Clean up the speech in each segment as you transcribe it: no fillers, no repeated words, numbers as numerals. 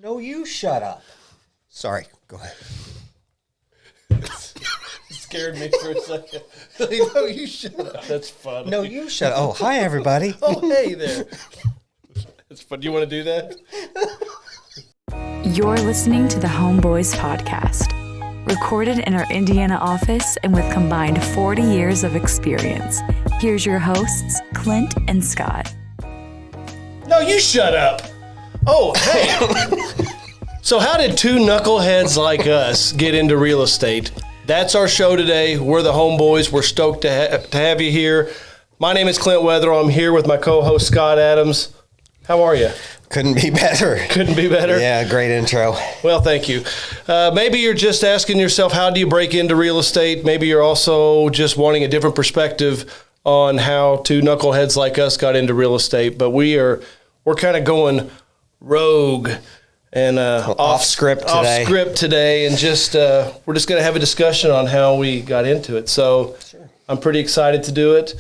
No, you shut up. Sorry, go ahead. Scared me for a second. No, you shut up. That's funny. No, you shut up. Oh, hi, everybody. Oh, hey there. That's fun. Do you want to do that? You're listening to the Homeboys podcast, recorded in our Indiana office and with combined 40 years of experience. Here's your hosts, Clint and Scott. No, you shut up. Oh, hey. So how did two knuckleheads like us get into real estate? That's our show today. We're the Homeboys. We're stoked to have you here. My name is Clint Wetherill. I'm here with my co-host, Scott Adams. How are you? Couldn't be better. Couldn't be better? Yeah, great intro. Well, thank you. Maybe you're just asking yourself, how do you break into real estate? Maybe you're also just wanting a different perspective on how two knuckleheads like us got into real estate. But we're kind of going rogue and off script today, and just we're just going to have a discussion on how we got into it. So sure. I'm pretty excited to do it.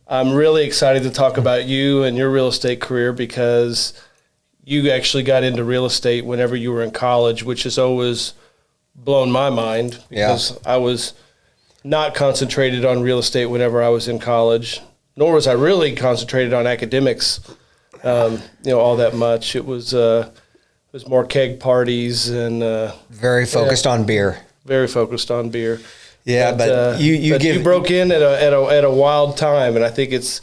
I'm really excited to talk about you and your real estate career, because you actually got into real estate whenever you were in college, which has always blown my mind, because I was not concentrated on real estate whenever I was in college, nor was I really concentrated on academics, all that much. It was more keg parties and very focused on beer. Very focused on beer. Yeah, but you broke in at a wild time, and I think it's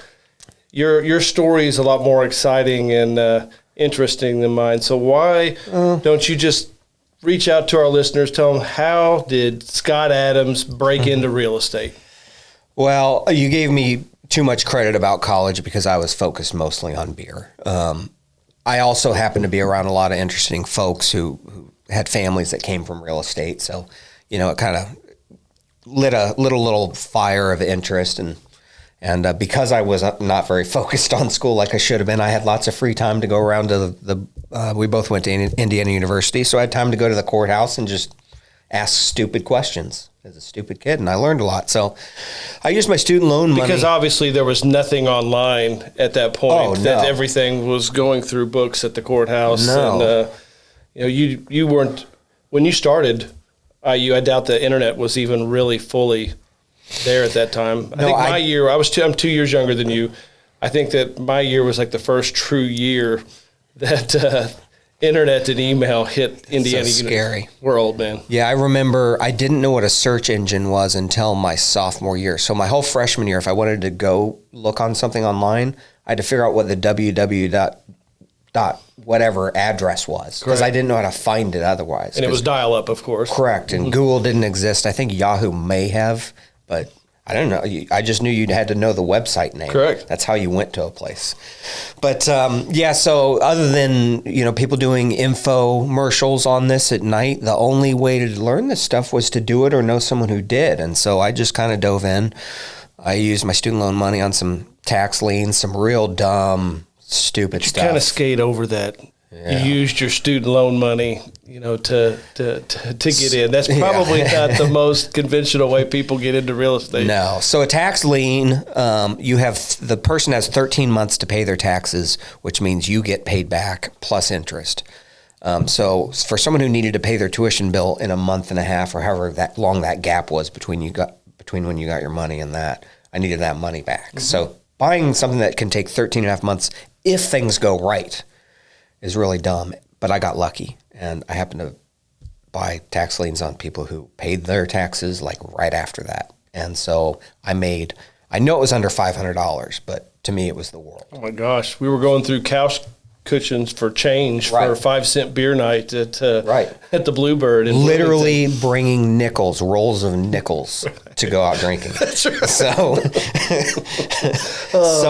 your story is a lot more exciting and interesting than mine. So why don't you just reach out to our listeners, tell them, how did Scott Adams break into real estate? Well, you gave me too much credit about college because I was focused mostly on beer. I also happened to be around a lot of interesting folks who had families that came from real estate. So, it kind of lit a little fire of interest. And because I was not very focused on school like I should have been, I had lots of free time to go around to we both went to Indiana University. So I had time to go to the courthouse and just ask stupid questions as a stupid kid. And I learned a lot. So I used my student loan money. Because obviously there was nothing online at that point. Oh, no. That everything was going through books at the courthouse. No. And, you weren't, when you started IU, I doubt the internet was even really fully there at that time. I think my year, I'm 2 years younger than you. I think that my year was like the first true year that internet and email hit Indiana. So scary. We're old, man. Yeah, I remember I didn't know what a search engine was until my sophomore year. So my whole freshman year, if I wanted to go look on something online, I had to figure out what the www whatever address was, because I didn't know how to find it otherwise. And it was dial-up, of course. Correct, and Google didn't exist. I think Yahoo may have, but I don't know. I just knew you had to know the website name. Correct. That's how you went to a place. But so other than people doing infomercials on this at night, the only way to learn this stuff was to do it or know someone who did. And so I just kind of dove in. I used my student loan money on some tax liens, some real dumb, stupid stuff. You kind of skate over that. Yeah. You used your student loan money, to get in. That's probably not the most conventional way people get into real estate. No. So a tax lien, the person has 13 months to pay their taxes, which means you get paid back plus interest. So for someone who needed to pay their tuition bill in a month and a half, or however that long that gap was between when you got your money and that, I needed that money back. Mm-hmm. So buying something that can take 13 and a half months, if things go right, is really dumb. But I got lucky, and I happened to buy tax liens on people who paid their taxes like right after that. And so I know it was under $500, but to me it was the world. Oh my gosh, we were going through couch cushions for change for a 5-cent beer night at the Bluebird. In literally bringing rolls of nickels to go out drinking. That's right. So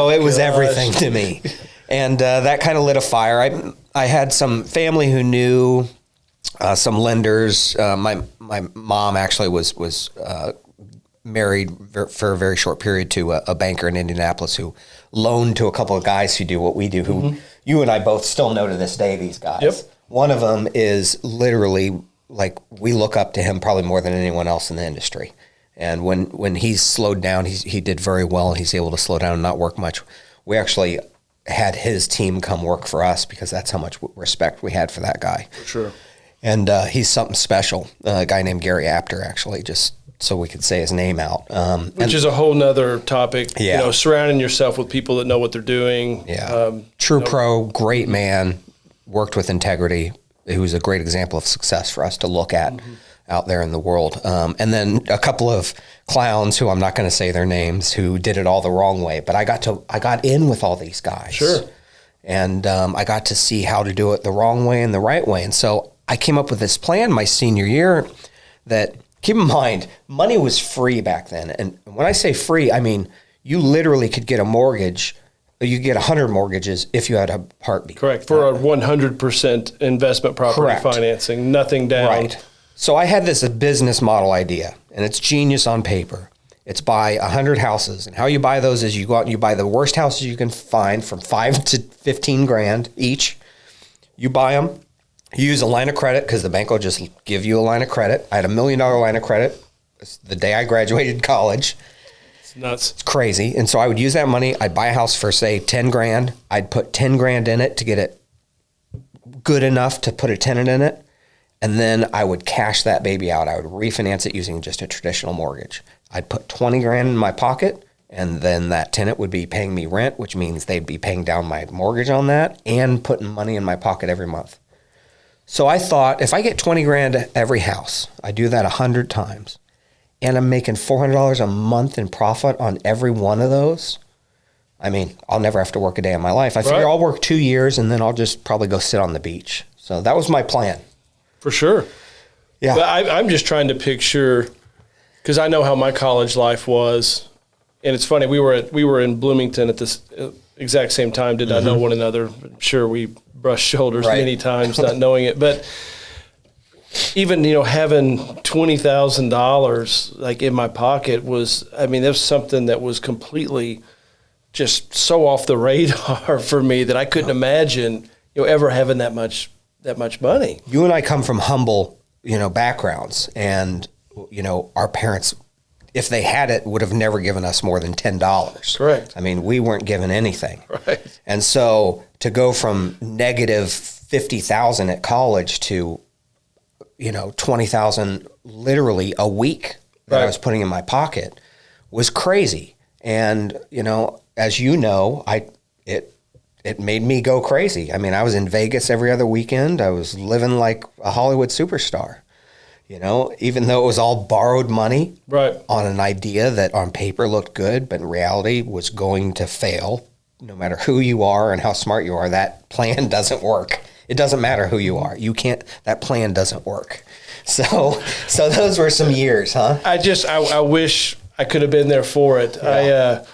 it was everything to me. And that kind of lit a fire. I had some family who knew some lenders. My mom actually was married for a very short period to a banker in Indianapolis who loaned to a couple of guys who do what we do, who you and I both still know to this day, these guys. Yep. One of them is literally, like, we look up to him probably more than anyone else in the industry. And when he's slowed down, he did very well, and he's able to slow down and not work much. We actually had his team come work for us because that's how much respect we had for that guy. For sure. And he's something special. A guy named Gary Apter, actually, just so we could say his name out. Which is a whole nother topic. Yeah. You know, surrounding yourself with people that know what they're doing. Yeah. True pro, great man, worked with integrity. He was a great example of success for us to look at out there in the world. And then a couple of clowns who I'm not going to say their names who did it all the wrong way. But I got in with all these guys. Sure. And I got to see how to do it the wrong way and the right way. And so I came up with this plan my senior year that, keep in mind, money was free back then. And when I say free, I mean, you literally could get a mortgage. You could get 100 mortgages if you had a heartbeat. Correct. For a 100% investment property Correct. financing, nothing down. Right. So I had this business model idea, and it's genius on paper. It's buy 100 houses. And how you buy those is you go out and you buy the worst houses you can find from 5 to 15 grand each. You buy them. You use a line of credit because the bank will just give you a line of credit. I had $1 million line of credit the day I graduated college. It's nuts. It's crazy. And so I would use that money. I'd buy a house for, say, 10 grand. I'd put 10 grand in it to get it good enough to put a tenant in it. And then I would cash that baby out. I would refinance it using just a traditional mortgage. I'd put 20 grand in my pocket, and then that tenant would be paying me rent, which means they'd be paying down my mortgage on that and putting money in my pocket every month. So I thought, if I get 20 grand every house, I do that 100 times, and I'm making $400 a month in profit on every one of those, I mean, I'll never have to work a day in my life. I figure I'll work 2 years, and then I'll just probably go sit on the beach. So that was my plan. For sure. Yeah. But I'm just trying to picture, because I know how my college life was, and it's funny, we were in Bloomington at this exact same time, did not know one another. I'm sure we brushed shoulders many times, not knowing it. But even, having $20,000 like in my pocket was, I mean, that was something that was completely just so off the radar for me that I couldn't imagine, ever having that much money. You and I come from humble, backgrounds, and, our parents, if they had it, would have never given us more than $10. Correct. I mean, we weren't given anything. Right. And so to go from negative 50,000 at college to, $20,000 literally a week that I was putting in my pocket was crazy. And, as you know, it made me go crazy. I mean, I was in Vegas every other weekend. I was living like a Hollywood superstar, even though it was all borrowed money on an idea that on paper looked good, but in reality was going to fail. No matter who you are and how smart you are, that plan doesn't work. It doesn't matter who you are. That plan doesn't work. So those were some years, huh? I wish I could have been there for it. Yeah.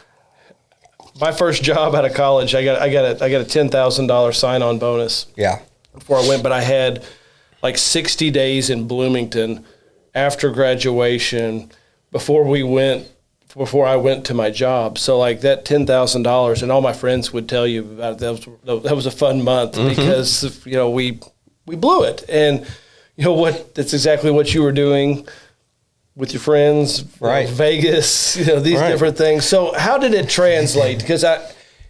My first job out of college, I got a $10,000 sign-on bonus. Yeah. Before I went, but I had like 60 days in Bloomington after graduation before I went to my job. So like that $10,000, and all my friends would tell you about it, that was a fun month because we blew it, and that's exactly what you were doing with your friends, Vegas, these different things. So how did it translate? Because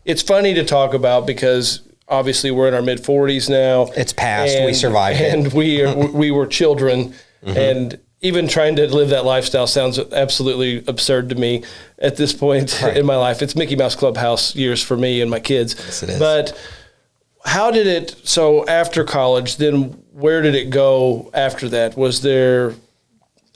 it's funny to talk about because obviously we're in our mid 40s now. It's past. We survived it. And we were children, and even trying to live that lifestyle sounds absolutely absurd to me at this point in my life. It's Mickey Mouse Clubhouse years for me and my kids. Yes, it is. But how did it, so after college, then where did it go after that? Was there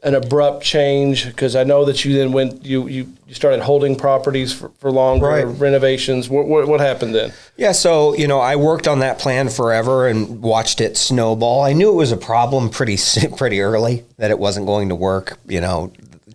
an abrupt change? Because I know that you then you started holding properties for longer, renovations. What happened then? Yeah, so, I worked on that plan forever and watched it snowball. I knew it was a problem pretty early, that it wasn't going to work.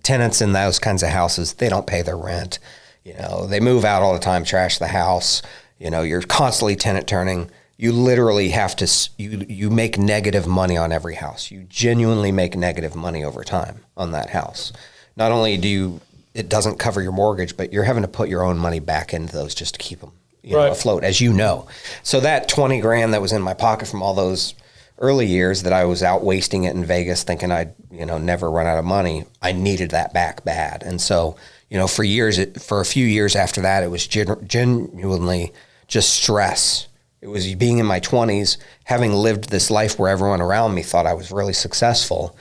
Tenants in those kinds of houses, they don't pay their rent. They move out all the time, trash the house. You're constantly tenant turning. You literally have to, you make negative money on every house. You genuinely make negative money over time on that house. Not only it doesn't cover your mortgage, but you're having to put your own money back into those just to keep them afloat, as you know. So that 20 grand that was in my pocket from all those early years that I was out wasting it in Vegas thinking I'd, never run out of money, I needed that back bad. And so, for a few years after that, it was genuinely just stress. It was being in my 20s, having lived this life where everyone around me thought I was really successful.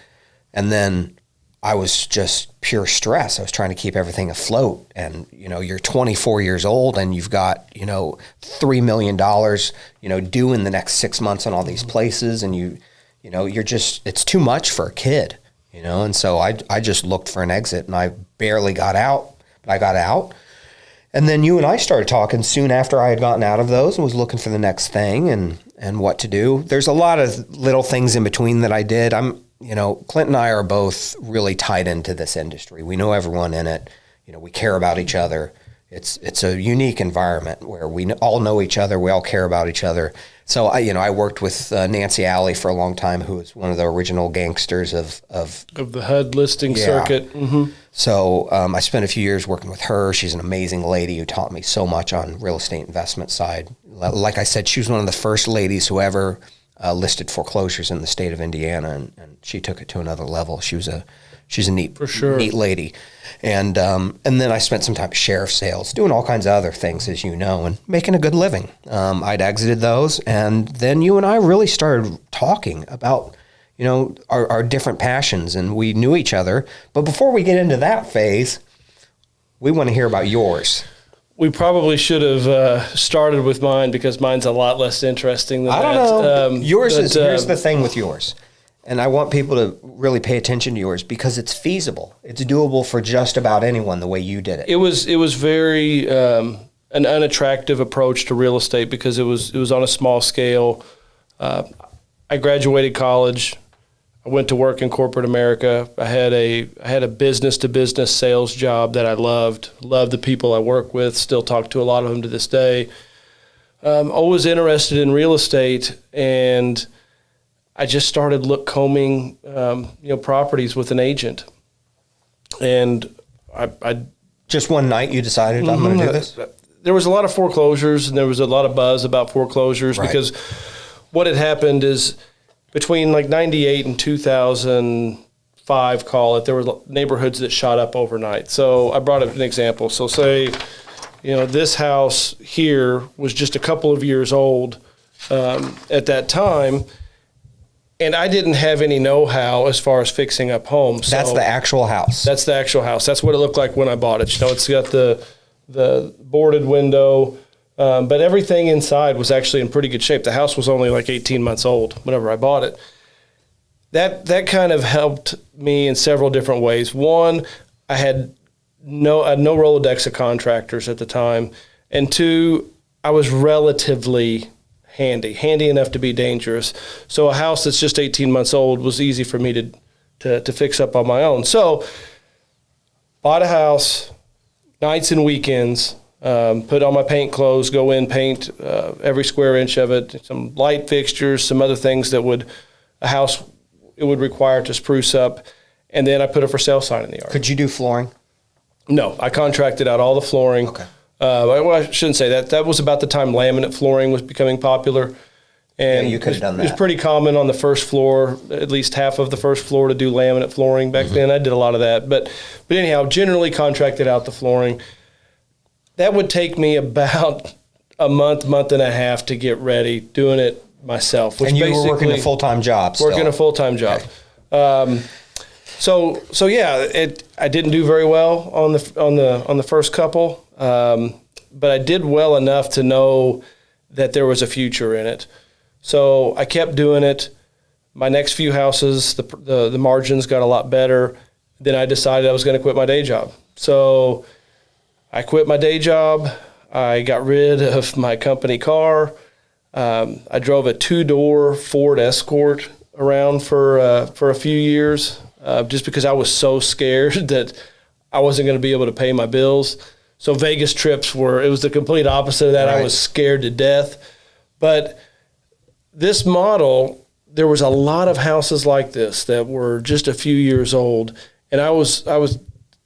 And then I was just pure stress. I was trying to keep everything afloat. And, you're 24 years old and you've got, $3 million, due in the next 6 months on all these places. And you're just, it's too much for a kid, And so I just looked for an exit and I barely got out, but I got out. And then you and I started talking soon after I had gotten out of those and was looking for the next thing and what to do. There's a lot of little things in between that I did. Clint and I are both really tied into this industry. We know everyone in it. We care about each other. It's a unique environment where we all know each other. We all care about each other. So I worked with Nancy Alley for a long time, who was one of the original gangsters of the HUD listing circuit. Mm-hmm. So I spent a few years working with her. She's an amazing lady who taught me so much on real estate investment side. Like I said, she was one of the first ladies who ever listed foreclosures in the state of Indiana, and she took it to another level. She's a neat, neat lady. And then I spent some time at sheriff sales, doing all kinds of other things, as you know, and making a good living. I'd exited those, and then you and I really started talking about, our different passions, and we knew each other. But before we get into that phase, we want to hear about yours. We probably should have started with mine because mine's a lot less interesting than that. I don't know. Here's the thing with yours. And I want people to really pay attention to yours because it's feasible. It's doable for just about anyone the way you did it. It was very an unattractive approach to real estate because it was on a small scale. I graduated college. I went to work in corporate America. I had a business-to-business sales job that I loved the people I work with, still talk to a lot of them to this day. Always interested in real estate, and I just started combing properties with an agent. And I just one night you decided I'm going to do this? There was a lot of foreclosures, and there was a lot of buzz about foreclosures because what had happened is between like 98 and 2005, call it, there were neighborhoods that shot up overnight. So I brought up an example. So say, this house here was just a couple of years old at that time, and I didn't have any know-how as far as fixing up homes. That's the actual house. That's the actual house. That's what it looked like when I bought it. It's got the boarded window, but everything inside was actually in pretty good shape. The house was only like 18 months old whenever I bought it. That kind of helped me in several different ways. One, I had no Rolodex of contractors at the time, and two, I was relatively handy enough to be dangerous. So a house that's just 18 months old was easy for me to fix up on my own. So bought a house, nights and weekends, put on my paint clothes, go in, paint every square inch of it, some light fixtures, some other things that would require to spruce up, and then I put a for sale sign in the yard. Could you do flooring? No, I contracted out all the flooring. Okay. Well, I shouldn't say that. That was about the time laminate flooring was becoming popular. And you could have done that. It was pretty common on the first floor, at least half of the first floor, to do laminate flooring back then. I did a lot of that. But anyhow, generally contracted out the flooring. That would take me about a month and a half to get ready, doing it myself. And you were working a full-time job still. Working a full-time job. Okay. So yeah, I didn't do very well on the first couple, but I did well enough to know that there was a future in it. So I kept doing it. My next few houses, the margins got a lot better. Then I decided I was going to quit my day job. So I quit my day job. I got rid of my company car. I drove a 2-door Ford Escort around for a few years. Just because I was so scared that I wasn't going to be able to pay my bills. So Vegas trips it was the complete opposite of that. Right. I was scared to death. But this model, there was a lot of houses like this that were just a few years old. And I was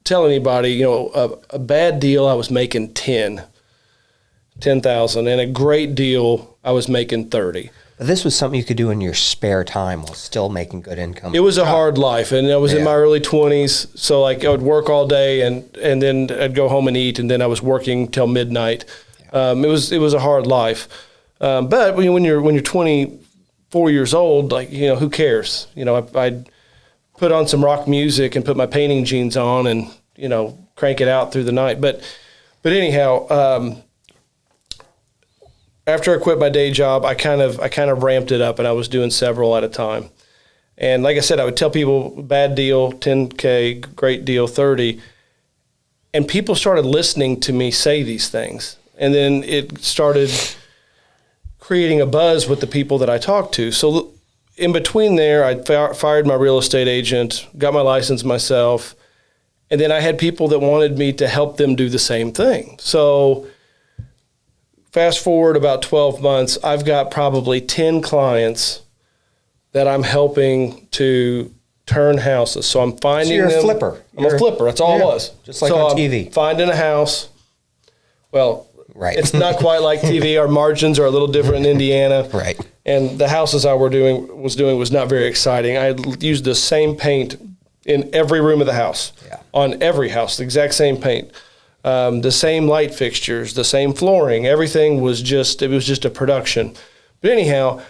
telling anybody, a bad deal, I was making $10,000, and a great deal, I was making $30,000. This was something you could do in your spare time while still making good income. It was a hard life, and I was in my early 20s, so I would work all day, and then I'd go home and eat, and then I was working till midnight. It was a hard life. But when you're 24 years old, like, who cares? I'd put on some rock music and put my painting jeans on and, crank it out through the night. But anyhow, after I quit my day job, I kind of ramped it up, and I was doing several at a time. And like I said, I would tell people, bad deal, 10K, great deal, 30. And people started listening to me say these things. And then it started creating a buzz with the people that I talked to. So in between there, I fired my real estate agent, got my license myself, and then I had people that wanted me to help them do the same thing. So fast forward about 12 months, I've got probably 10 clients that I'm helping to turn houses. So I'm finding them. So you're a flipper. I'm a flipper. That's all it was. Just like on I'm TV. Finding a house. Well, right. It's not quite like TV. Our margins are a little different in Indiana. Right. And the houses I was doing was not very exciting. I used the same paint in every room of the house. Yeah. On every house, the exact same paint. The same light fixtures, the same flooring. Everything was just a production. But anyhow,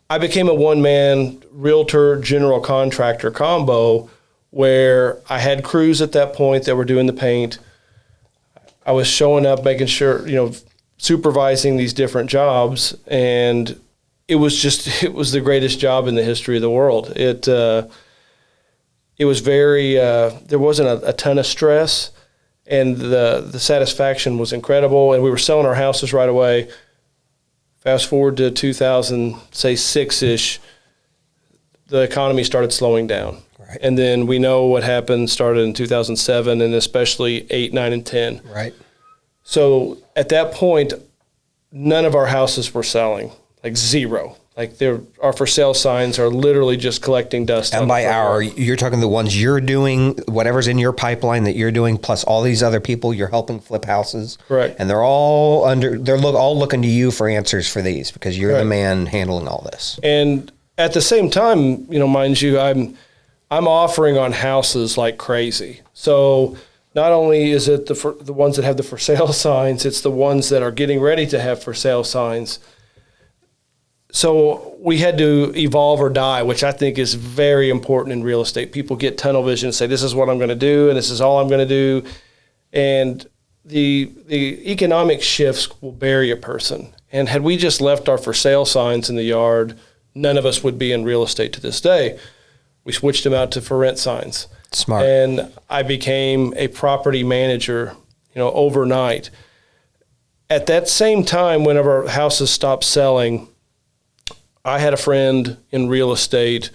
I became a one-man realtor general contractor combo where I had crews at that point that were doing the paint. I was showing up, making sure, supervising these different jobs, and it was the greatest job in the history of the world. It was very, there wasn't a ton of stress, and the satisfaction was incredible, and we were selling our houses right away. Fast forward to 2006-ish, the economy started slowing down. Right. And then we know what happened started in 2007, and especially 8, 9, and 10. Right. So at that point, none of our houses were selling, like zero. Like our for sale signs are literally just collecting dust. And by you're talking the ones you're doing, whatever's in your pipeline that you're doing, plus all these other people you're helping flip houses. Correct. And they're all all looking to you for answers for these because you're Correct. the man handling all this. And at the same time, mind you, I'm offering on houses like crazy. So not only is it the ones that have the for sale signs, it's the ones that are getting ready to have for sale signs. So we had to evolve or die, which I think is very important in real estate. People get tunnel vision and say, this is what I'm going to do, and this is all I'm going to do. And the economic shifts will bury a person. And had we just left our for sale signs in the yard, none of us would be in real estate to this day. We switched them out to for rent signs. Smart. And I became a property manager, overnight. At that same time, whenever houses stopped selling, I had a friend in real estate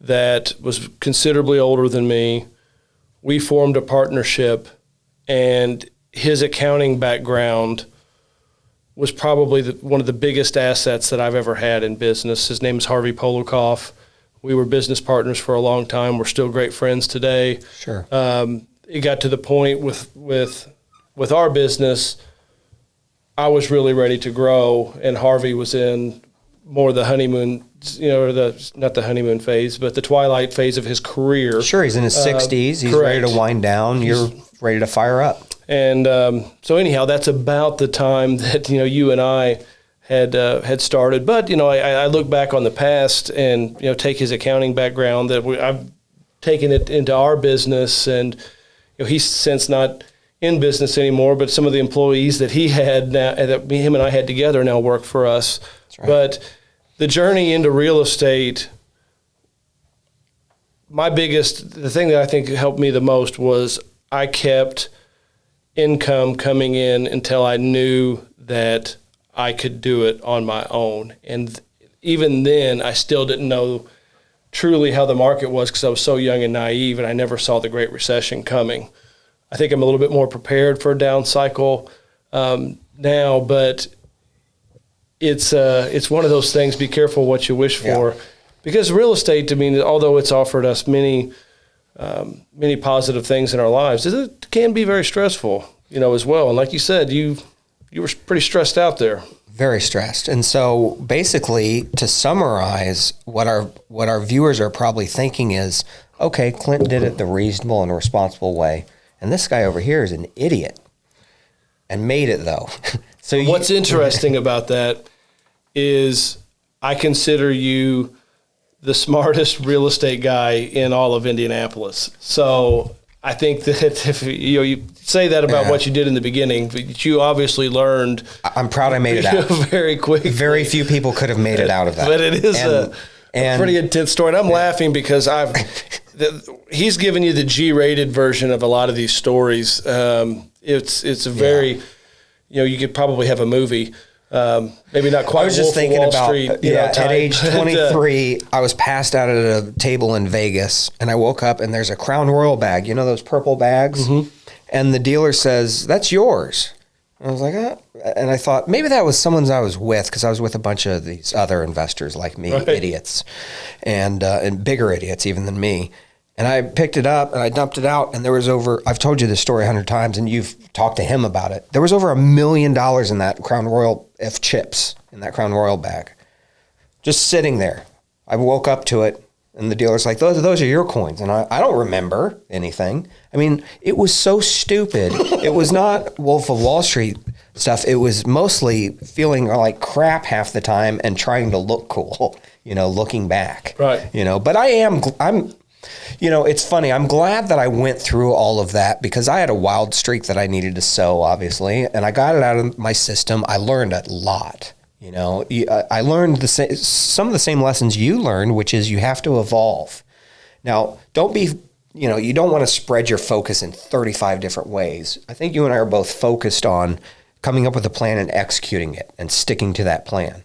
that was considerably older than me. We formed a partnership, and his accounting background was probably one of the biggest assets that I've ever had in business. His name is Harvey Polukoff. We were business partners for a long time. We're still great friends today. Sure. It got to the point with our business, I was really ready to grow, and Harvey was in more the honeymoon, not the honeymoon phase, but the twilight phase of his career. Sure, he's in his 60s. He's correct. ready to wind down. You're ready to fire up. And so anyhow, that's about the time that, you and I had started. But, I look back on the past and, take his accounting background that I've taken it into our business, and, he's since not in business anymore, but some of the employees that he had now, that him and I had together now work for us. That's right. But the journey into real estate, the thing that I think helped me the most was I kept income coming in until I knew that I could do it on my own. And even then, I still didn't know truly how the market was because I was so young and naive, and I never saw the Great Recession coming. I think I'm a little bit more prepared for a down cycle now, but it's one of those things. Be careful what you wish for, because real estate, although it's offered us many positive things in our lives, it can be very stressful, as well. And like you said, you were pretty stressed out there. Very stressed. And so basically, to summarize, what our viewers are probably thinking is, okay, Clint did it the reasonable and responsible way, and this guy over here is an idiot and made it though. So what's interesting about that is I consider you the smartest real estate guy in all of Indianapolis. So I think that if you say that about what you did in the beginning, but you obviously learned. I'm proud I made it out very quick. Very few people could have made it out of that. But it is a pretty intense story. And I'm laughing because he's given you the G-rated version of a lot of these stories. It's a very, you could probably have a movie. Maybe not quite. I was just thinking Wall about Street, at age 23, I was passed out at a table in Vegas, and I woke up and there's a Crown Royal bag. You know those purple bags, and the dealer says, "That's yours." And I was like, and I thought maybe that was someone's I was with, because I was with a bunch of these other investors like me, idiots, and bigger idiots even than me. And I picked it up and I dumped it out, and there was I've told you this story 100 times and you've talked to him about it. There was over $1 million in that Crown Royal chips in that Crown Royal bag, just sitting there. I woke up to it and the dealer's like, those are your coins. And I don't remember anything. I mean, it was so stupid. It was not Wolf of Wall Street stuff. It was mostly feeling like crap half the time and trying to look cool, looking back. Right. But I'm it's funny. I'm glad that I went through all of that, because I had a wild streak that I needed to sow, obviously, and I got it out of my system. I learned a lot. I learned some of the same lessons you learned, which is you have to evolve. Now, don't be, you don't want to spread your focus in 35 different ways. I think you and I are both focused on coming up with a plan and executing it and sticking to that plan.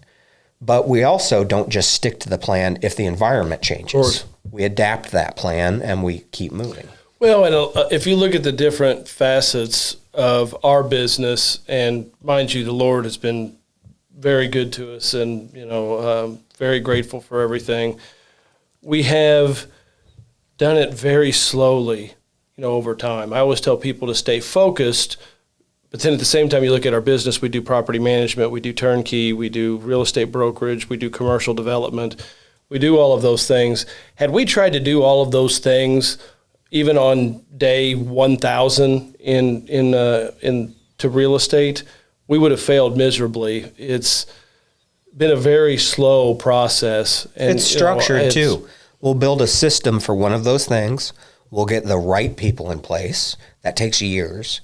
But we also don't just stick to the plan if the environment changes. We adapt that plan and we keep moving. Well, and if you look at the different facets of our business, and mind you, the Lord has been very good to us, and very grateful for everything. We have done it very slowly, over time. I always tell people to stay focused, but then at the same time, you look at our business, we do property management, we do turnkey, we do real estate brokerage, we do commercial development, we do all of those things. Had we tried to do all of those things, even on day 1,000 into real estate, we would have failed miserably. It's been a very slow process. And it's structured too. We'll build a system for one of those things. We'll get the right people in place. That takes years.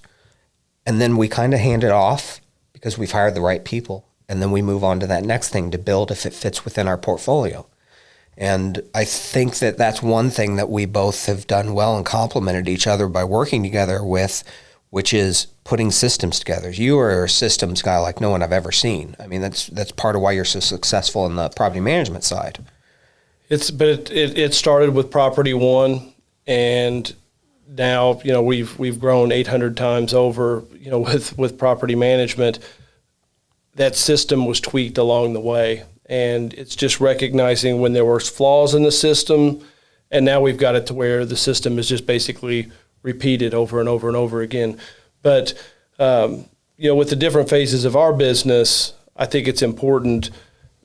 And then we kind of hand it off because we've hired the right people. And then we move on to that next thing to build if it fits within our portfolio. And I think that that's one thing that we both have done well and complemented each other by working together with, which is putting systems together. You are a systems guy like no one I've ever seen. I mean, that's part of why you're so successful in the property management side. It started with Property One, and now we've grown 800 times over. With property management, that system was tweaked along the way, and it's just recognizing when there were flaws in the system, and now we've got it to where the system is just basically repeated over and over and over again. But with the different phases of our business, I think it's important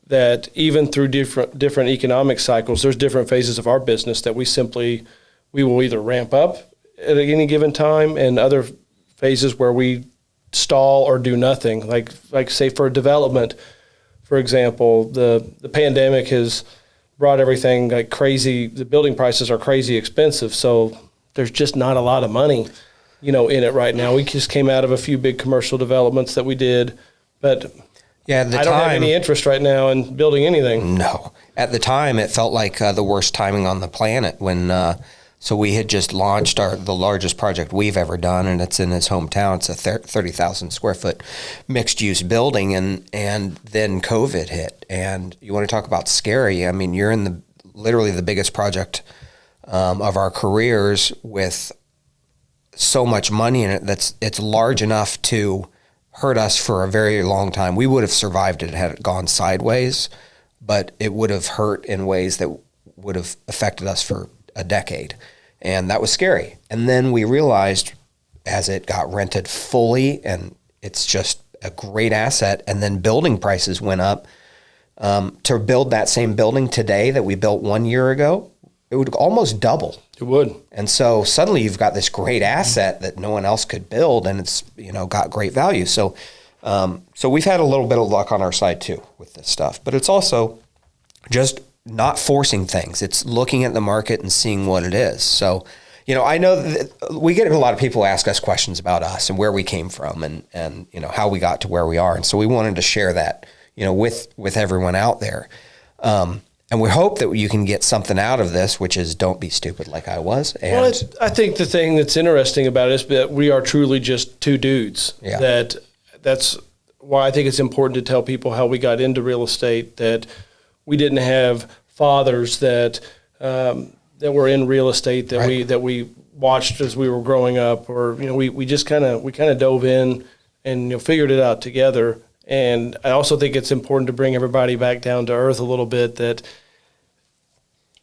that even through different economic cycles, there's different phases of our business that we will either ramp up at any given time, and other phases where we stall or do nothing. Like say for development, for example, the pandemic has brought everything like crazy. The building prices are crazy expensive, so there's just not a lot of money, in it right now. We just came out of a few big commercial developments that we did, but I don't have any interest right now in building anything. No. At the time, it felt like the worst timing on the planet when so we had just launched the largest project we've ever done, and it's in his hometown. It's a 30,000 square foot mixed-use building, and then COVID hit. And you want to talk about scary. I mean, you're in literally the biggest project of our careers with so much money in it it's large enough to hurt us for a very long time. We would have survived it had it gone sideways, but it would have hurt in ways that would have affected us for a decade. And that was scary. And then we realized as it got rented fully, and it's just a great asset, and then building prices went up, to build that same building today that we built 1 year ago, it would almost double. It would. And so suddenly you've got this great asset that no one else could build, and it's got great value. So So we've had a little bit of luck on our side too with this stuff, but it's also just not forcing things. It's looking at the market and seeing what it is. So, I know that we get a lot of people ask us questions about us and where we came from and how we got to where we are. And so we wanted to share that, with everyone out there. And we hope that you can get something out of this, which is don't be stupid like I was. And I think the thing that's interesting about it is that we are truly just two dudes. Yeah. That's why I think it's important to tell people how we got into real estate, that we didn't have fathers that were in real estate that we watched as we were growing up, or we just kind of dove in and figured it out together. And I also think it's important to bring everybody back down to earth a little bit, that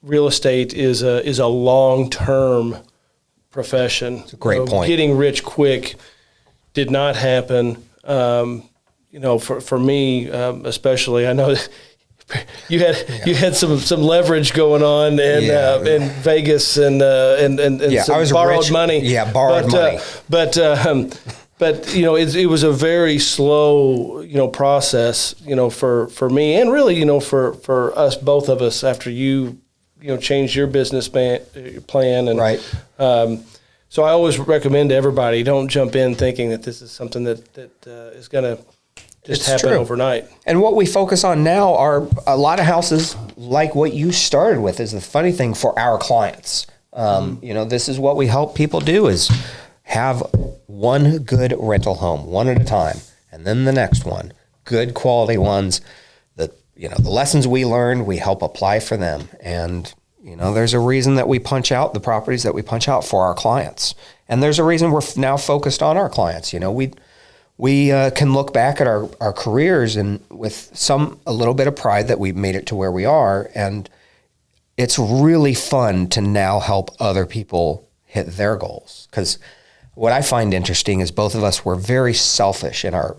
real estate is a long-term profession. It's a great point. Getting rich quick did not happen. For me, especially, I know you had some leverage going on in Vegas and some borrowed money. Yeah, borrowed money. But it was a very slow process for me, and really for us, both of us, after you changed your business plan and right. So I always recommend to everybody, don't jump in thinking that this is something that is going to just happen overnight. And what we focus on now are a lot of houses like what you started with. Is the funny thing for our clients. This is what we help people do, is have one good rental home, one at a time, and then the next one, good quality ones. The lessons we learned, we help apply for them. And, there's a reason that we punch out the properties that we punch out for our clients. And there's a reason we're now focused on our clients. We can look back at our careers and with a little bit of pride that we've made it to where we are. And it's really fun to now help other people hit their goals. Because what I find interesting is both of us were very selfish in our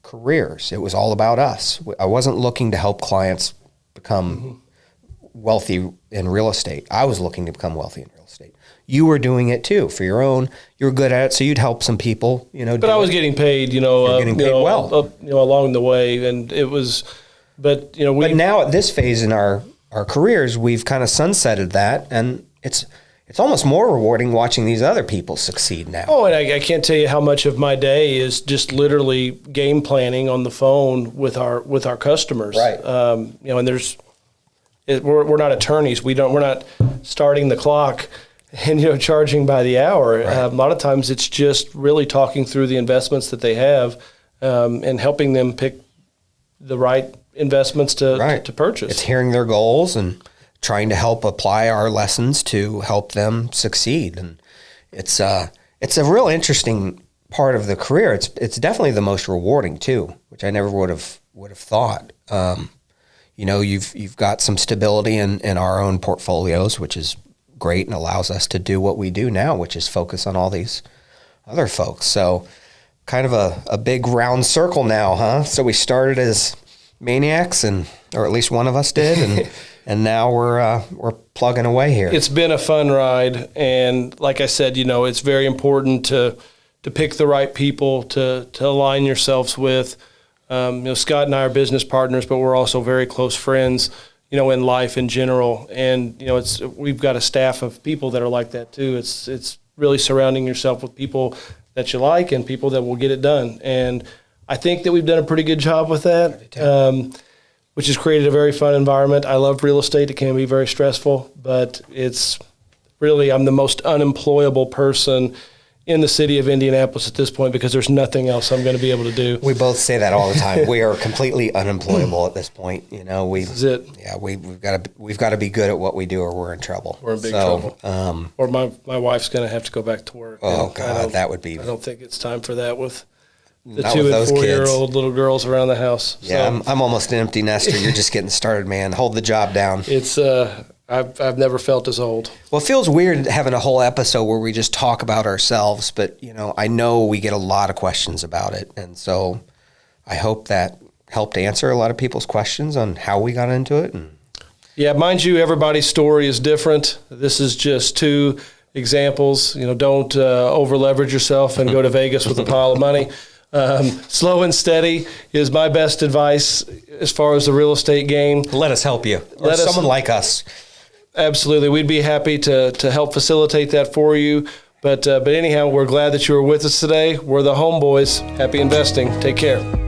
careers. It was all about us. I wasn't looking to help clients become wealthy in real estate. I was looking to become wealthy in real estate. You were doing it too for your own. You were good at it, so you'd help some people. But I was getting paid. Getting paid well. Along the way, and it was. But But now at this phase in our careers, we've kind of sunsetted that, and it's almost more rewarding watching these other people succeed now. Oh, and I can't tell you how much of my day is just literally game planning on the phone with our customers. Right. And we're not attorneys. We're not starting the clock and charging by the hour. Right. A lot of times it's just really talking through the investments that they have and helping them pick the right investments to purchase. It's hearing their goals and trying to help apply our lessons to help them succeed. And it's a real interesting part of the career. It's definitely the most rewarding too, which I never would have thought. You've got some stability in our own portfolios, which is great and allows us to do what we do now, which is focus on all these other folks. So kind of a big round circle now, huh? So we started as maniacs, or at least one of us did, and now we're plugging away here. It's been a fun ride, and like I said, it's very important to pick the right people to align yourselves with. Scott and I are business partners, but we're also very close friends, in life in general. And, we've got a staff of people that are like that too. It's really surrounding yourself with people that you like and people that will get it done. And I think that we've done a pretty good job with that, which has created a very fun environment. I love real estate. It can be very stressful, but it's really, I'm the most unemployable person in the city of Indianapolis at this point because there's nothing else I'm going to be able to do. We both say that all the time. We are completely unemployable at this point. This is it. Yeah, we've got to be good at what we do, or we're in trouble. We're in big trouble. Or my wife's going to have to go back to work. Oh God, that would be. I don't think it's time for that with the Not 2 with and those 4-year-old little girls around the house. Yeah, So I'm almost an empty nester. You're just getting started, man. Hold the job down. it's I've never felt as old. Well, it feels weird having a whole episode where we just talk about ourselves, but I know we get a lot of questions about it, and so I hope that helped answer a lot of people's questions on how we got into it. And yeah, mind you, everybody's story is different. This is just 2 examples. Don't over leverage yourself and go to Vegas with a pile of money. Slow and steady is my best advice as far as the real estate game. Let us help you. Or someone like us. Absolutely. We'd be happy to help facilitate that for you. But anyhow, we're glad that you were with us today. We're the Homeboys. Happy investing. Take care.